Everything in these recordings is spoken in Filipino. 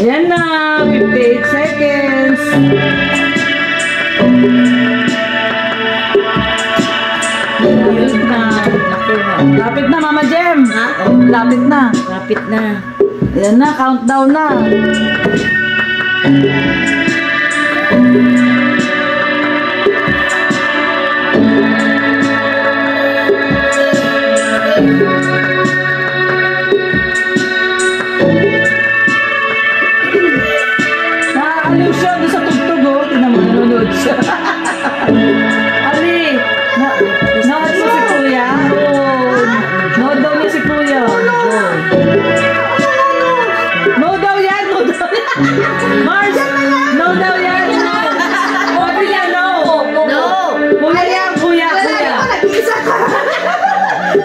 Ayan na, 58 seconds. Lapit na. Lapit na, Mama Jem. Ha? Lapit na. Lapit na. Ayan na, countdown na. Nakakaliw siya doon sa tugtog, oh. Tingnan mo, nanonood siya. Ali, nood mo si Kuya? Oo. Nood daw niya si Kuya. No daw yan, no daw yan. Mars, no daw yan. Sabi niya, no. No. Kuya yan, kuya, kuya.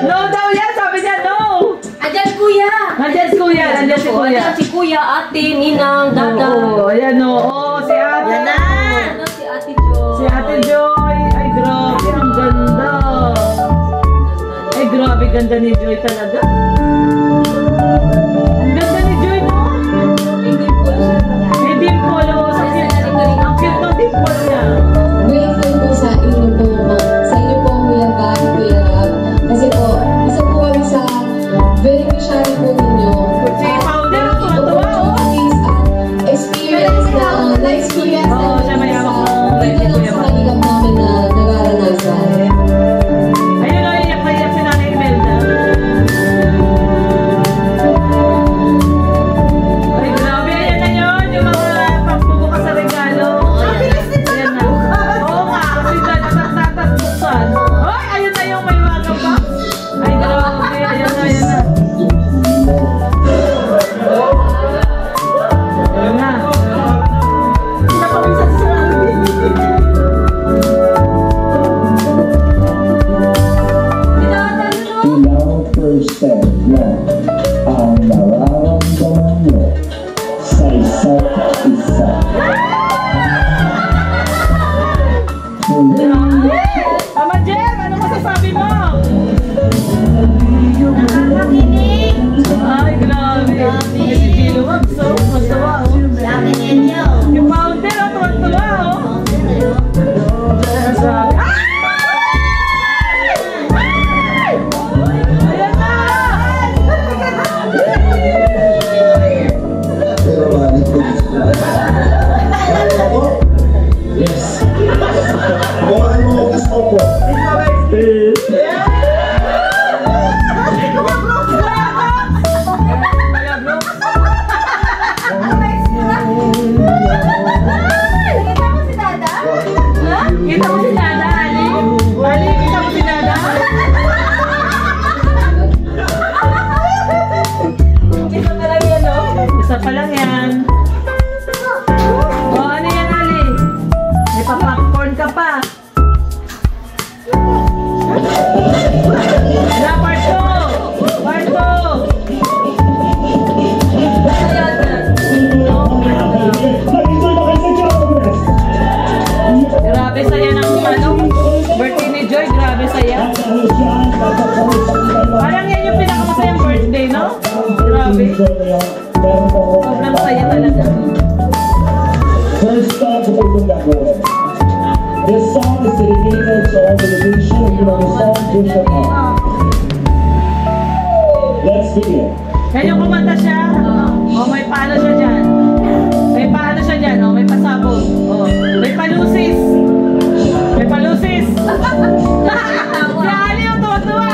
No daw yan, sabi niya, no. Andyan kuya. Nandiyan si Kuya, nandiyan si Kuya. Andyan si kuya, ate, ninang, dada. Oo, ayan o. Oo, si ate. Yan na. Ano si ate Joy? Si ate Joy. Ay, grabe, ang ganda. Ay, grabe, ganda ni Joy talaga. Ang ganda ni Joy, no? Hindi po siya. May dimple, oh. Ang cute ng dimple niya. Grateful po sa inyo po, sa inyo po Kuya Gab, Kuya Rab. Kasi po, isa po kami sa beneficiary po ninyo. Si founder, tuwa-tuwa, oh. Experience na Oo, siya may hawak ng hindi lang sa kanilang namin na nararanasan. ayun o, iyak na iyak si Nanay Imelda. Ay, grabe, ayan na yun, yung mga pagbubukas sa regalo. Ayan na. Oo nga, kasi natatas buksan. Ay, ayun na yung may mga pa. Ay, grabe, ayan na, ayan na. Ayan na. Napawisan si Randy. Ilang percent na ang nararamdaman nyo sa isa't isa. Mama Jem, ano masasabi mo? Ay, grabe. Si Gilo, magsawa, oh. Yung founder, oh, tuwa-tuwa, oh. Sabi, ayan na! Yes. Kung ano mo gusto ko. Kita mo si Dada, Ali? Ali, kita mo si Dada? Isa pa lang yan, oh. Isa pa lang yan. O, ano yan, Ali? May pa-popcorn ka pa. Na, part 2! Part 2! Grabe saya ng birthday ni Joy, grabe saya. Parang yan yung pinakamasayang birthday, no? Grabe. Sobrang saya talaga. First stop sa pagkong gagawin. This song is dedicated to all the nation of the song Bishop Hall. Let's begin. Yan yung kumanta siya. O, may paano siya dyan. May paano siya dyan. O, may pasabog. O, may palusis. May palusis. Si Ali, o, tuwa-tuwa, o.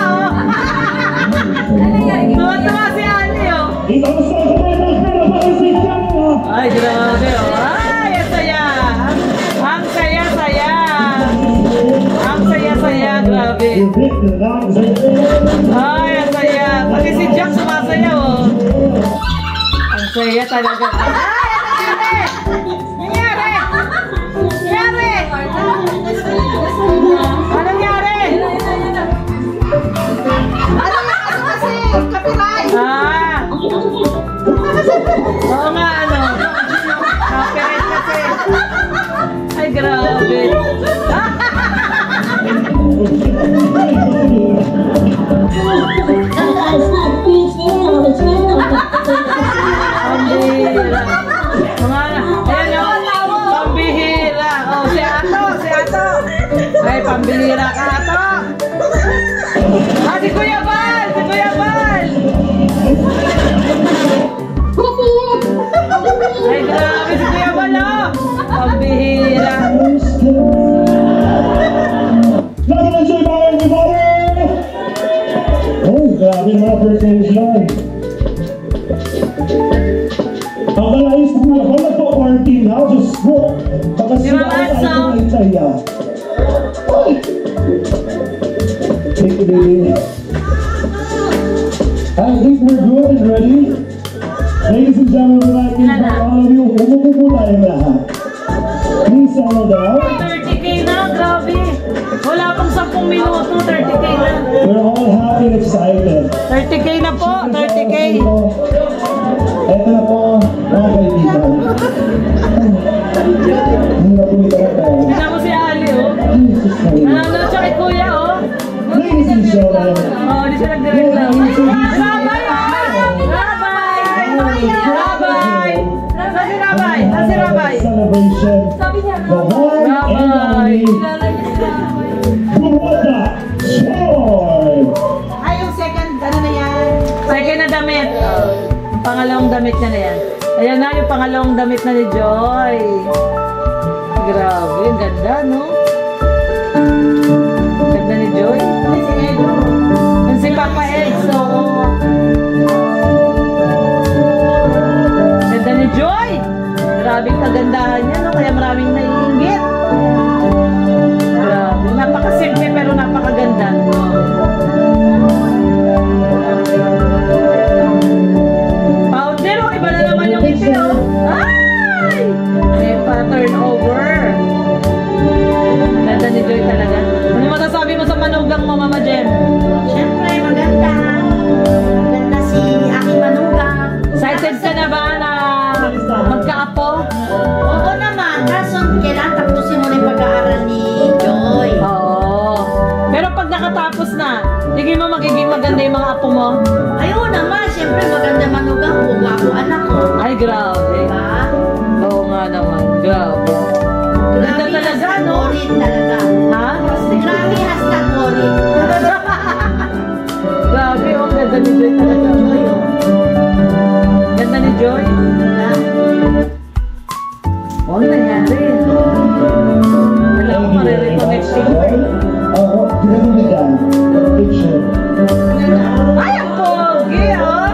Tuwa-tuwa si Ali, o. Ay, grabe, o. Ay, ang saya. Ang saya-saya. Ang saya-saya, grabe. Ay, ang saya. Pati si Jack sumasaya, oh. Ang saya talaga. Ay, nangyari? Nangyari? Anong nangyari? Ano kasi? Copyright. Oo nga, ano? Copyright kasi. Ay, grabe. Ah, si Kuya Bal! Si Kuya Bal! Ay, grabe si Kuya Bal, oh! Pambihira. Nag-enjoy ba kayo, everybody? Oh, grabe mga birthday wish yan. Ang kalais ko na wala po quarantine na. Diyos ko. Pagkasira ko sa ito na itaya. Ay! Take it easy. I think we're good and ready. Ladies and gentlemen, I think for all of you, umupo po tayo lahat. Please settle down. 30K na, grabe. Wala pang 10 minuto, 30K na. We're all happy and excited. 30K na po, 30K. Eto na po, mga kaibigan. Hindi na pumita na tayo. Tignan mo si Ali, oh. Jesus Christ. Nanalo siya kay Kuya, oh. Ladies and gentlemen, Oh, hindi siya nagdireklamo. Rabay, oh! Rabay! Rabay! Saan si Rabay? Saan si Rabay? celebration. Sabi niya, The one and only Kumota Joy. Ay, yung second, ano na yan? Second na damit. Ang pangalawang damit niya na yan. Ayan na yung pangalawang damit na ni Joy. Grabe, ang ganda, no? Ganda ni Joy. Yung si Papa Exo. Ganda ni Joy. Grabing kagandahan niya, no? Kaya maraming naiinggit. Grabe. Napakasimple pero napakaganda. Powder, oh. Iba na naman yung iti, oh. Ay! May pa-turnover. Ganda ni Joy talaga. Ano masasabi mo sa manugang mo, Mama Jem? Siyempre, maganda. Maganda si Aki Manugang. Excited ka na ba na magkaapo? Oo naman, kaso kailangan tapusin mo na yung pag-aaral ni Joy. Oo. Pero pag nakatapos na, tingin mo magiging maganda yung mga apo mo? Ayun naman, siyempre maganda Manugang ko, ako anak ko. Ay, grabe. Diba? Oo nga naman. Grabe. Ganda Grabe talaga, hashtag no? Orin talaga. Ha? Grabe hashtag Orin. Grabe, oh. Ganda ni Joy talaga. Ganda ni Joy. Oh, nangyari. Alam ko, marireconnecting. Oo, pinagbigan. Picture. Ay, ang pogi, oh!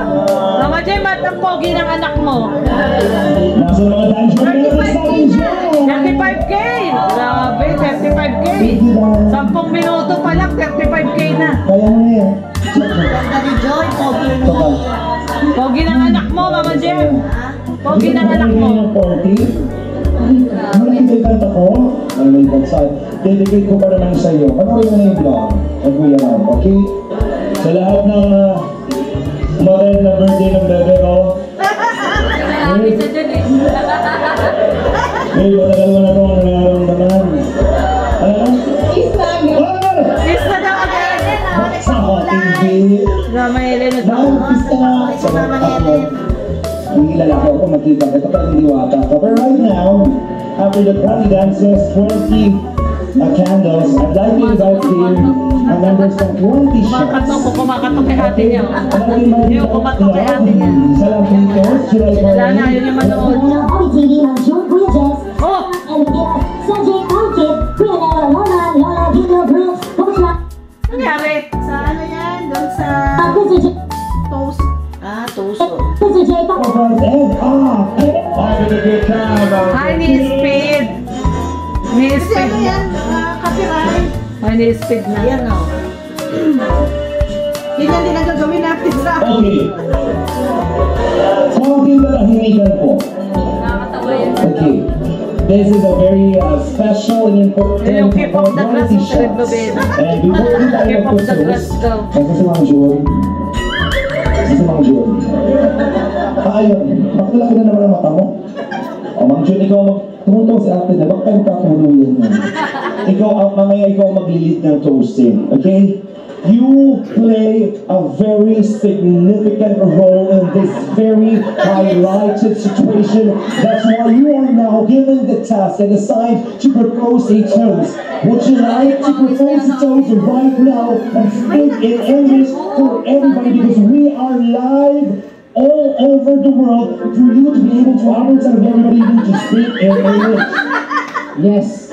Mama Jem, at ang pogi ng anak mo. Nasa mga dance mo na sa atin siya. 35K! Grabe, 35K! 10 minuto pa lang, 35K na. Kaya mo na yan. Ganda ni Joy, pogi Ito mo. pa. Pogi ng anak mo, Mama Jem. Pogi ng anak mo. 40. Nung kanta ko, may bagsad, dedicate ko pa naman sa iyo. Panoorin mo na yung vlog ng Kuya Ram, okay? Sa lahat ng mother na birthday ng bebe ko, Grabe siya dyan eh. matagal mo na itong nararamdaman. Ano? Kiss na daw agad. Sa ating Mama Helen, naumpisa sa mga kapon. Hindi lalaki ako makita kita pero hindi wata ka. But right now, after the party dances, 20 candles, I'd like to invite here our members from 20 shots. kumakatok kay ate niya. Yung kumatok kay ate niya. Salam dito, July Wala na, yun yung manood. OTV ng June Kuya Jess Oh! and again Sanjay Kalkit, Kuya Nela Lola, Lola Vino Brooks, Pumula, Nangyari? Sa ano yan? Doon sa Kuya Jess, toast. Ah, toast. Kuya Jay Pa, Ay, ni Speed. Ni Kasi Speed ano na. yan? Copyright. Ay, ni Speed na. Ayan o. Yan din ang gagawin natin sa... Okay. Konting katahimikan po. Nakakatawa yan. Okay. This is a very special and important Yung Keep Up the Grass, quality yung shot. Red Babel. And before we tayo Keep Up the mag-toast, Grass daw. kasi si Mang Jun. Kasi si Mang Jun. Ayun, makulaki na naman ang mata mo. O Mang Jun, ikaw tumutok si ate na, baka kayo kakuluyan mo. Ikaw, mamaya ikaw maglilid ng toasting, okay? you play a very significant role in this very highlighted situation. That's why you are now given the task and assigned to propose a toast. Would you like to propose a toast right now and speak in English for everybody, because we are live all over the world. For you to be able to understand everybody, you need to speak in English. Yes.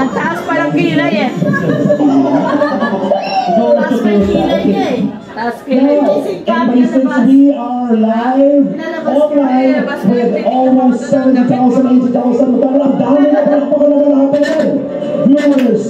Ang taas palang kilay eh. Taas pa yung kilay niya eh. Taas kilay. Everybody, since we are live online with almost 70,000, 80,000 viewers.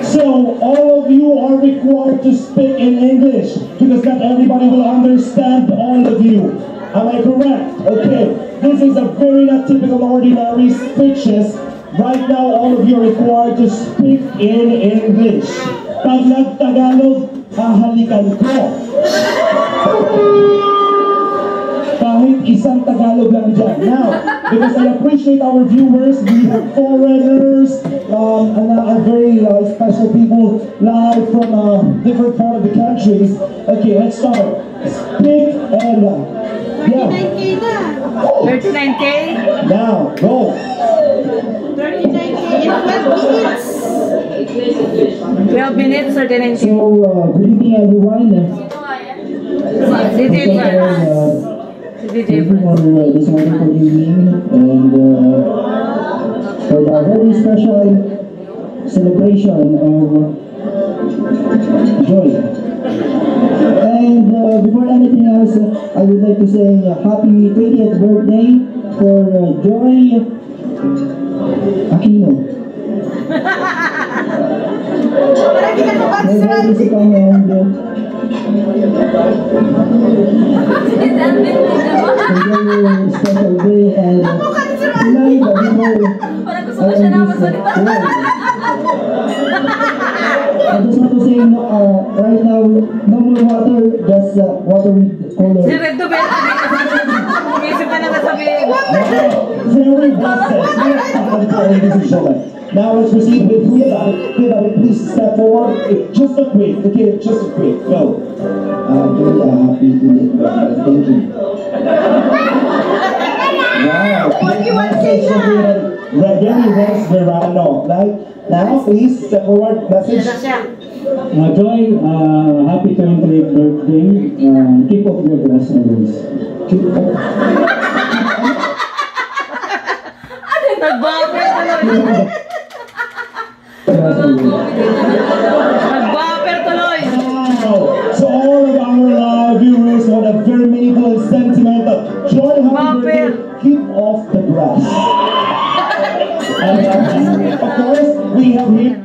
So all of you are required to speak in English because not everybody will understand all of you. Am I correct? Okay. This is a very not typical ordinary speeches. Right now, all of you are required to speak in English. Pag nag-Tagalog, hahalikan ko. Kahit isang Tagalog lang dyan. Now, because I appreciate our viewers, we have foreigners, and very special people live from different part of the countries. Okay, let's start. Speak and yeah. 39K? Now, go. 39K in 12 minutes. 12 minutes or 39K? So, good evening everyone. Si DJ Franz. Si DJ Thank you Franz. for this wonderful evening and for a very special celebration of joy. And before anything else, I would like to say happy 20th birthday for Joy Aquino. Special day and tonight Parang gusto ko siya na masalita. I just want to say right now, no more water, just water with color. Si Red Dubel. Umisip ka na nasabihin. Very well said. Now let's proceed with Kuya David, please step forward. Just a quick, okay, just a quick, go. I'm very happy to meet you. Thank you. Wow. What you want to say now? Very nice, Verano. Now, please step forward. Message. Joy, happy 20th birthday. Keep up your dress always. Nag-bumper tuloy. Nag-bumper tuloy. So all of our viewers want a very meaningful and sentimental Joy, happy birthday. Keep off the grass. And of course, we have here